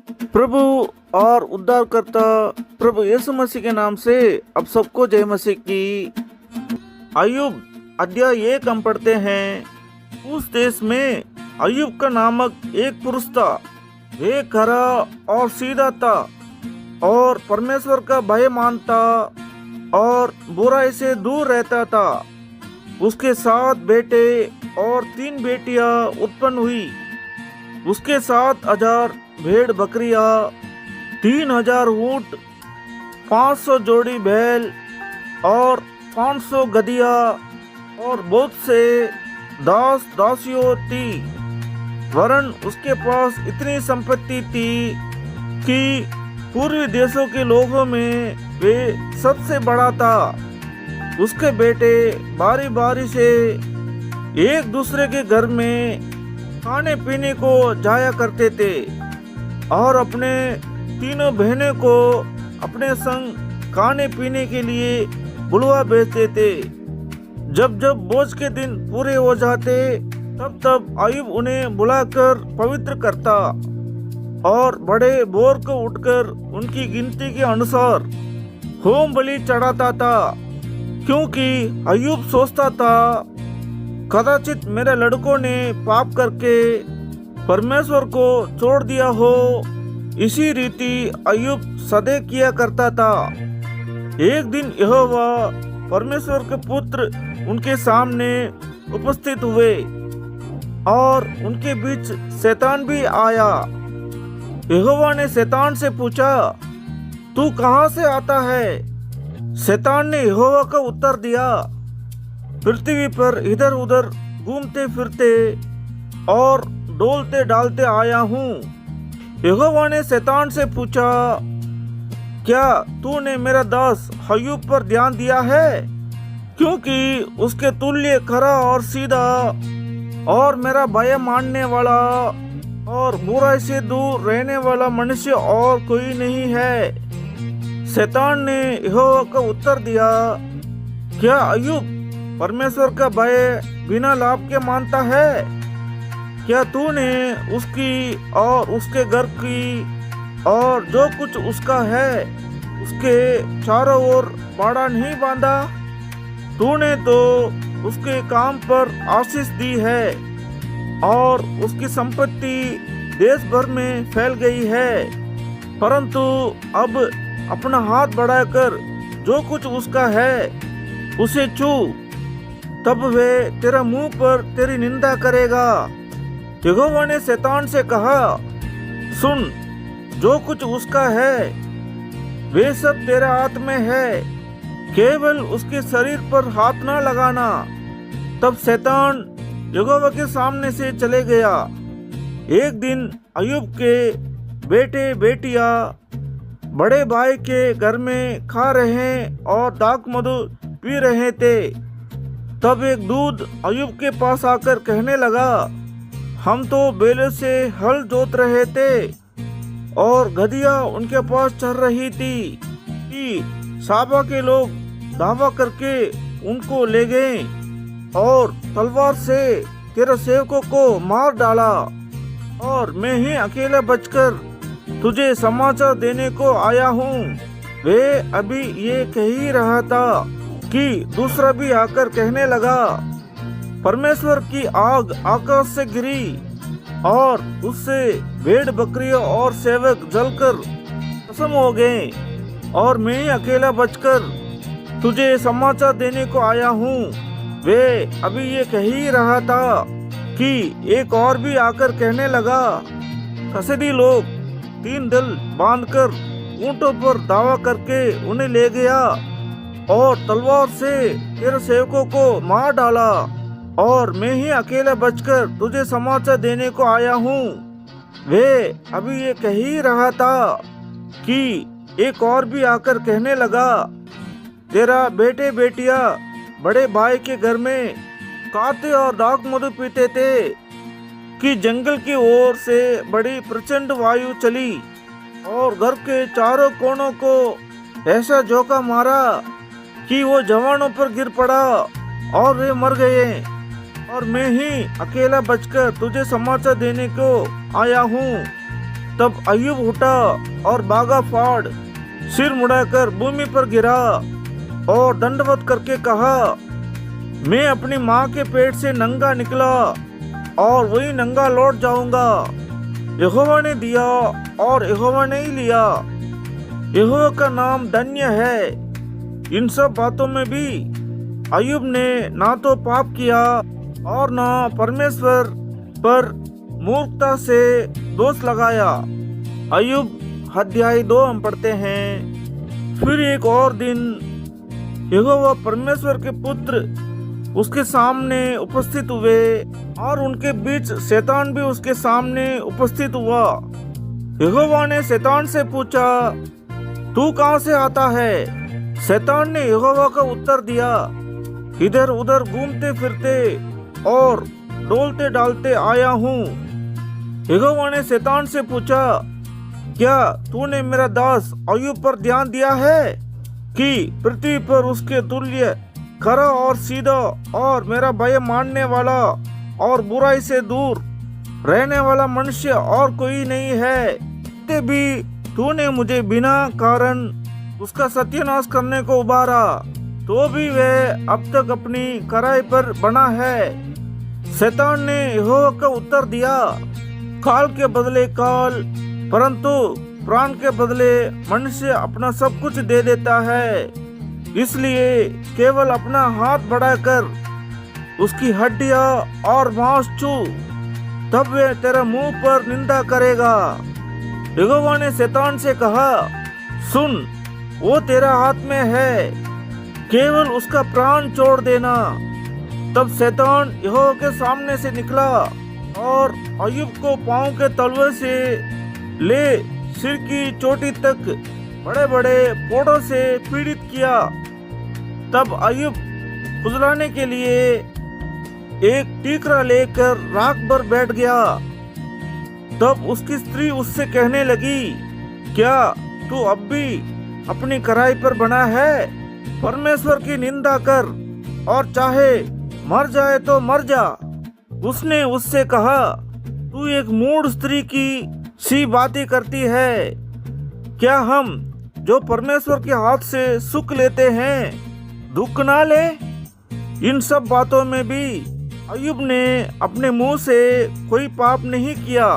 प्रभु और उद्धारकर्ता प्रभु यीशु मसीह के नाम से अब सबको जय मसीह की। अय्यूब अध्याय 1 हम पढ़ते हैं। उस देश में अय्यूब का नामक एक पुरुष था। वे खरा और सीधा था और परमेश्वर का भय मानता और बुराई से दूर रहता था। उसके 7 बेटे और 3 बेटियां उत्पन्न हुई। उसके 7,000 भेड़ बकरियां, 3,000 ऊंट, 500 जोड़ी बैल और 500 गधिया और बहुत से दास दासियों थी। वरन उसके पास इतनी संपत्ति थी कि पूर्वी देशों के लोगों में वे सबसे बड़ा था। उसके बेटे बारी बारी से एक दूसरे के घर में खाने पीने को जाया करते थे और अपने तीनों बहनों को अपने संग खाने पीने के लिए बुलवा भेजते थे। जब जब बोझ के दिन पूरे हो जाते तब तब अय्यूब उन्हें बुलाकर पवित्र करता और बड़े भोर को उठकर उनकी गिनती के अनुसार होम बलि चढ़ाता था, क्योंकि अय्यूब सोचता था कदाचित मेरे लड़कों ने पाप करके परमेश्वर को छोड़ दिया हो। इसी रीति अय्यूब सदैव किया करता था। एक दिन यहोवा परमेश्वर के पुत्र उनके सामने उपस्थित हुए और उनके बीच शैतान भी आया। यहोवा ने शैतान से पूछा, तू कहाँ से आता है? शैतान ने यहोवा का उत्तर दिया, पृथ्वी पर इधर उधर घूमते फिरते और डोलते डालते आया हूँ। यहोवा ने शैतान से पूछा, क्या तूने मेरा दास अय्यूब पर ध्यान दिया है? क्योंकि उसके तुल्य खरा और सीधा और मेरा भय मानने वाला और बुराई से दूर रहने वाला मनुष्य और कोई नहीं है। शैतान ने यहोवा को उत्तर दिया, क्या अय्यूब परमेश्वर का भय बिना लाभ के मानता है? क्या तूने उसकी और उसके घर की और जो कुछ उसका है उसके चारों ओर बाड़ा नहीं बांधा? तूने तो उसके काम पर आशीष दी है और उसकी संपत्ति देश भर में फैल गई है। परंतु अब अपना हाथ बढ़ाकर जो कुछ उसका है उसे छू, तब वे तेरा मुंह पर तेरी निंदा करेगा। यहोवा ने शैतान से कहा, सुन, जो कुछ उसका है वे सब तेरे हाथ में है, केवल उसके शरीर पर हाथ न लगाना। तब शैतान यहोवा के सामने से चले गया। एक दिन अय्यूब के बेटे बेटियां बड़े भाई के घर में खा रहे और दाख मधु पी रहे थे। तब एक दूत अय्यूब के पास आकर कहने लगा, हम तो बैलों से हल जोत रहे थे और गधिया उनके पास चल रही थी कि साबा के लोग दावा करके उनको ले गए और तलवार से तेरे सेवकों को मार डाला और मैं ही अकेला बचकर तुझे समाचार देने को आया हूँ। वे अभी ये कह ही रहा था कि दूसरा भी आकर कहने लगा, परमेश्वर की आग आकाश से गिरी और उससे भेड़ बकरियां और सेवक जलकर भस्म हो गए और मैं ही अकेला बचकर तुझे समाचार देने को आया हूँ। वे अभी ये कह ही रहा था कि एक और भी आकर कहने लगा, कसदी लोग 3 दल बांधकर ऊंटों पर दावा करके उन्हें ले गया और तलवार से तेरे सेवकों को मार डाला और मैं ही अकेला बचकर तुझे समाचार देने को आया हूँ। वे अभी ये कह ही रहा था कि एक और भी आकर कहने लगा, तेरा बेटे बेटियां बड़े भाई के घर में खाते और दाख मधु पीते थे कि जंगल की ओर से बड़ी प्रचंड वायु चली और घर के चारों कोनों को ऐसा झोंका मारा कि वो जवानों पर गिर पड़ा और वे मर गए और मैं ही अकेला बचकर तुझे समाचार देने को आया हूँ। तब अय्यूब उठा और भागा फाड़ सिर मुड़ाकर भूमि पर गिरा और दंडवत करके कहा, मैं अपनी माँ के पेट से नंगा निकला और वही नंगा लौट जाऊंगा। यहोवा ने दिया और यहोवा ने ही लिया। यहोवा का नाम धन्य है। इन सब बातों में भी अय्यूब ने ना तो पाप किया और ना परमेश्वर पर मूर्खता से दोष लगाया। अय्यूब अध्याय 2 हम पढ़ते हैं। फिर एक और दिन यहोवा परमेश्वर के पुत्र उसके सामने उपस्थित हुए और उनके बीच शैतान भी उसके सामने उपस्थित हुआ। यहोवा ने शैतान से पूछा, तू कहाँ से आता है? शैतान ने यहोवा का उत्तर दिया, इधर उधर घूमते फिरते और डोलते डालते आया हूँ। यहोवा ने शैतान से पूछा, क्या तूने मेरा दास अय्यूब पर ध्यान दिया है कि पृथ्वी पर उसके तुल्य खरा और सीधा और मेरा भय मानने वाला और बुराई से दूर रहने वाला मनुष्य और कोई नहीं है? ते भी तूने मुझे बिना कारण उसका सत्यानाश करने को उबारा, तो भी वह अब तक अपनी खराई पर बना है। शैतान ने यहोवा का उत्तर दिया, काल के बदले काल, परंतु प्राण के बदले मनुष्य अपना सब कुछ दे देता है। इसलिए केवल अपना हाथ बढ़ाकर उसकी हड्डियां और मांस छू, तब वह तेरे मुंह पर निंदा करेगा। यहोवा ने शैतान से कहा, सुन, वो तेरा हाथ में है, केवल उसका प्राण छोड़ देना। तब शैतान यहोवा के सामने से निकला और अय्यूब को पांव के तलवे से ले सिर की चोटी तक बड़े बड़े फोड़ों से पीड़ित किया। तब अय्यूब फुसलाने के लिए एक ठीकरा लेकर राख पर बैठ गया। तब उसकी स्त्री उससे कहने लगी, क्या तू अब भी अपनी कड़ाई पर बना है? परमेश्वर की निंदा कर और चाहे मर जाए तो मर जा। उसने उससे कहा, तू एक मूढ़ स्त्री की सी बातें करती है। क्या हम जो परमेश्वर के हाथ से सुख लेते हैं दुख ना ले? इन सब बातों में भी अय्यूब ने अपने मुंह से कोई पाप नहीं किया।